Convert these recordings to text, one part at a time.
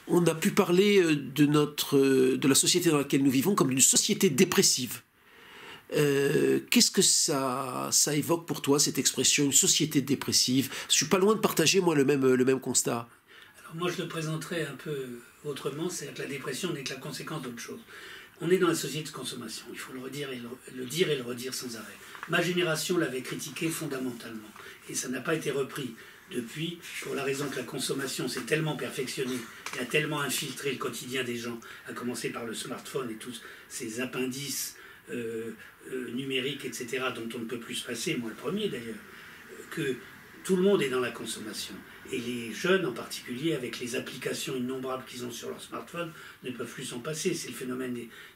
on a pu parler de la société dans laquelle nous vivons comme d'une société dépressive. Qu'est-ce que ça évoque pour toi, cette expression, une société dépressive? Je suis pas loin de partager, moi, le même constat. Alors moi, je le présenterais un peu autrement, c'est-à-dire que la dépression n'est que la conséquence d'autre chose. On est dans la société de consommation, il faut le redire et le dire et le redire sans arrêt. Ma génération l'avait critiqué fondamentalement, et ça n'a pas été repris depuis, pour la raison que la consommation s'est tellement perfectionnée et a tellement infiltré le quotidien des gens, à commencer par le smartphone et tous ces appendices numériques, etc., dont on ne peut plus se passer, moi le premier d'ailleurs, que tout le monde est dans la consommation. Et les jeunes en particulier, avec les applications innombrables qu'ils ont sur leur smartphone, ne peuvent plus s'en passer. C'est le phénomène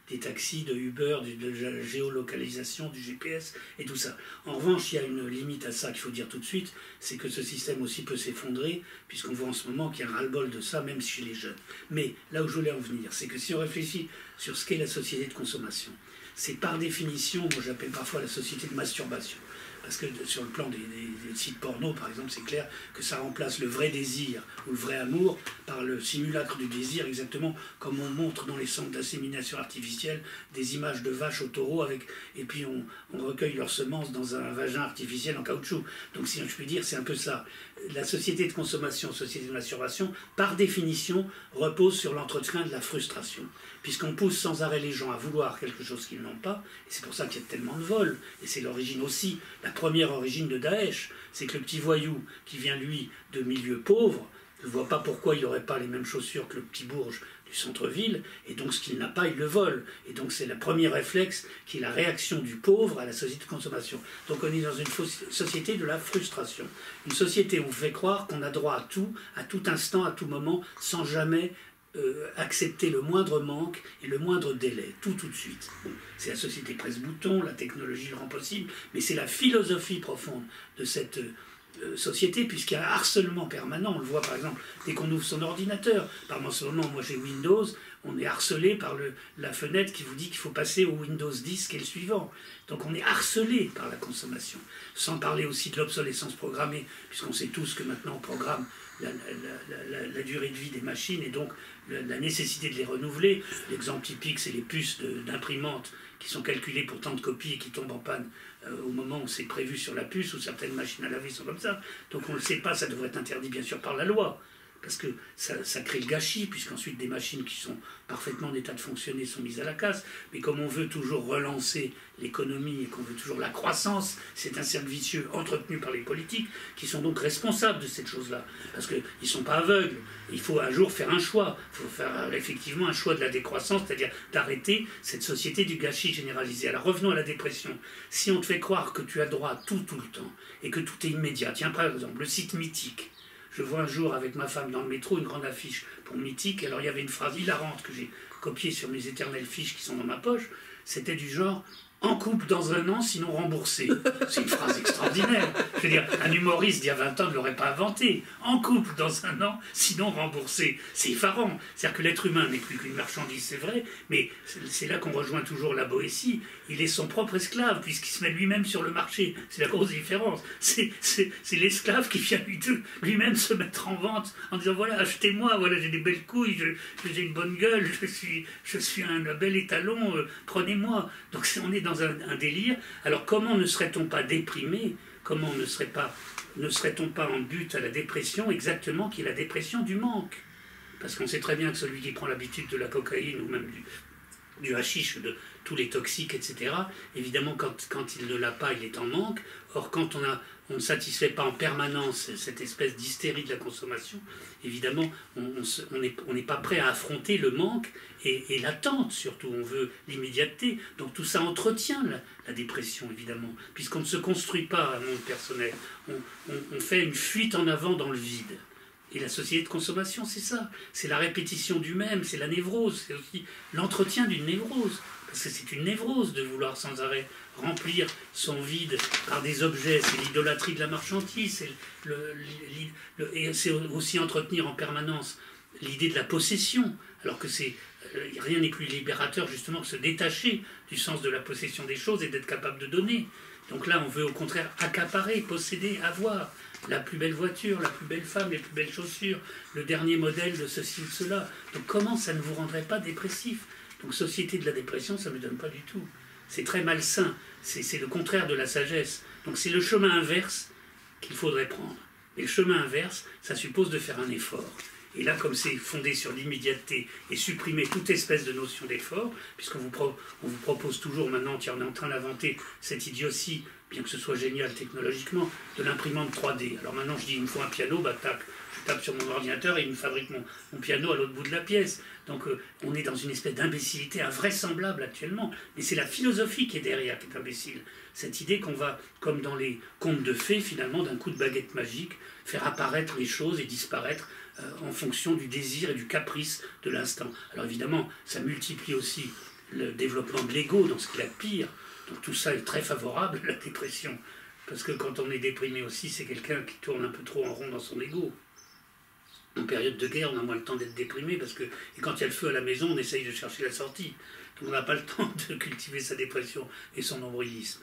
des taxis, de Uber, de la géolocalisation, du GPS et tout ça. En revanche, il y a une limite à ça qu'il faut dire tout de suite, c'est que ce système aussi peut s'effondrer, puisqu'on voit en ce moment qu'il y a un ras-le-bol de ça, même chez les jeunes. Mais là où je voulais en venir, c'est que si on réfléchit sur ce qu'est la société de consommation, c'est par définition, moi j'appelle parfois la société de masturbation. Parce que sur le plan des sites porno, par exemple, c'est clair que ça remplace le vrai désir ou le vrai amour par le simulacre du désir, exactement comme on montre dans les centres d'insémination artificielle des images de vaches au taureau, et puis on recueille leurs semences dans un vagin artificiel en caoutchouc. Donc si je puis dire, c'est un peu ça. La société de consommation, société de masturbation, par définition, repose sur l'entretien de la frustration. Puisqu'on pousse sans arrêt les gens à vouloir quelque chose qu'ils n'ont pas, et c'est pour ça qu'il y a tellement de vols, et c'est l'origine aussi, la première origine de Daesh, c'est que le petit voyou qui vient, lui, de milieux pauvres, ne voit pas pourquoi il n'aurait pas les mêmes chaussures que le petit bourge du centre-ville, et donc ce qu'il n'a pas, il le vole. Et donc c'est le premier réflexe qui est la réaction du pauvre à la société de consommation. Donc on est dans une société de la frustration. Une société où on fait croire qu'on a droit à tout instant, à tout moment, sans jamais accepter le moindre manque et le moindre délai, tout de suite. Bon, c'est la société presse-bouton, la technologie le rend possible, mais c'est la philosophie profonde de cette société, puisqu'il y a un harcèlement permanent. On le voit par exemple dès qu'on ouvre son ordinateur. Par moment, moi j'ai Windows, on est harcelé par la fenêtre qui vous dit qu'il faut passer au Windows 10 qui est le suivant. Donc on est harcelé par la consommation. Sans parler aussi de l'obsolescence programmée, puisqu'on sait tous que maintenant on programme la durée de vie des machines et donc la nécessité de les renouveler. L'exemple typique, c'est les puces d'imprimantes qui sont calculées pour tant de copies et qui tombent en panne au moment où c'est prévu sur la puce, ou certaines machines à laver sont comme ça. Donc on ne le sait pas, ça devrait être interdit bien sûr par la loi, parce que ça crée le gâchis, puisqu'ensuite des machines qui sont parfaitement en état de fonctionner sont mises à la casse. Mais comme on veut toujours relancer l'économie et qu'on veut toujours la croissance, c'est un cercle vicieux entretenu par les politiques qui sont donc responsables de cette chose-là. Parce qu'ils ne sont pas aveugles. Il faut un jour faire un choix. Il faut faire effectivement un choix de la décroissance, c'est-à-dire d'arrêter cette société du gâchis généralisé. Alors revenons à la dépression. Si on te fait croire que tu as droit à tout le temps et que tout est immédiat, tiens par exemple le site Mythique. Je vois un jour avec ma femme dans le métro une grande affiche pour Mythique. Alors il y avait une phrase hilarante que j'ai copiée sur mes éternelles fiches qui sont dans ma poche. C'était du genre « En couple dans un an, sinon remboursé ». C'est une phrase extraordinaire. Je veux dire, un humoriste d'il y a 20 ans ne l'aurait pas inventé. En couple dans un an, sinon remboursé. C'est effarant. C'est-à-dire que l'être humain n'est plus qu'une marchandise, c'est vrai, mais c'est là qu'on rejoint toujours la Boétie. Il est son propre esclave, puisqu'il se met lui-même sur le marché. C'est la grosse différence. C'est l'esclave qui vient lui-même se mettre en vente en disant « Voilà, achetez-moi, voilà, j'ai des belles couilles, j'ai une bonne gueule, je suis un bel étalon, prenez-moi ». Donc on est dans un délire. Alors comment ne serait-on pas déprimé? Comment ne serait-on pas en but à la dépression, exactement, qui est la dépression du manque? Parce qu'on sait très bien que celui qui prend l'habitude de la cocaïne ou même du hashish, de tous les toxiques, etc., évidemment, quand il ne l'a pas, il est en manque. Or, quand on ne satisfait pas en permanence cette espèce d'hystérie de la consommation, évidemment, on n'est pas prêt à affronter le manque et l'attente, surtout. On veut l'immédiateté. Donc tout ça entretient la dépression, évidemment, puisqu'on ne se construit pas un monde personnel. On fait une fuite en avant dans le vide. Et la société de consommation, c'est ça. C'est la répétition du même, c'est la névrose, c'est aussi l'entretien d'une névrose. Parce que c'est une névrose de vouloir sans arrêt remplir son vide par des objets, c'est l'idolâtrie de la marchandise, et c'est aussi entretenir en permanence l'idée de la possession, alors que rien n'est plus libérateur justement que se détacher du sens de la possession des choses et d'être capable de donner. Donc là, on veut au contraire accaparer, posséder, avoir la plus belle voiture, la plus belle femme, les plus belles chaussures, le dernier modèle de ceci ou de cela. Donc comment ça ne vous rendrait pas dépressif? Donc société de la dépression, ça ne me donne pas du tout. C'est très malsain, c'est le contraire de la sagesse. Donc c'est le chemin inverse qu'il faudrait prendre. Et le chemin inverse, ça suppose de faire un effort. Et là, comme c'est fondé sur l'immédiateté et supprimer toute espèce de notion d'effort, puisqu'on vous propose toujours maintenant, tiens, on est en train d'inventer cette idiotie, bien que ce soit génial technologiquement, de l'imprimante 3D. Alors maintenant, je dis, il me faut un piano, bah tac, je tape sur mon ordinateur et il me fabrique mon piano à l'autre bout de la pièce. Donc on est dans une espèce d'imbécilité invraisemblable actuellement. Mais c'est la philosophie qui est derrière qui est imbécile. Cette idée qu'on va, comme dans les contes de fées, finalement, d'un coup de baguette magique, faire apparaître les choses et disparaître en fonction du désir et du caprice de l'instant. Alors évidemment, ça multiplie aussi le développement de l'ego dans ce qu'il y a de pire. Donc tout ça est très favorable à la dépression. Parce que quand on est déprimé aussi, c'est quelqu'un qui tourne un peu trop en rond dans son ego. En période de guerre, on a moins le temps d'être déprimé parce que et quand il y a le feu à la maison, on essaye de chercher la sortie. Donc on n'a pas le temps de cultiver sa dépression et son nombrilisme.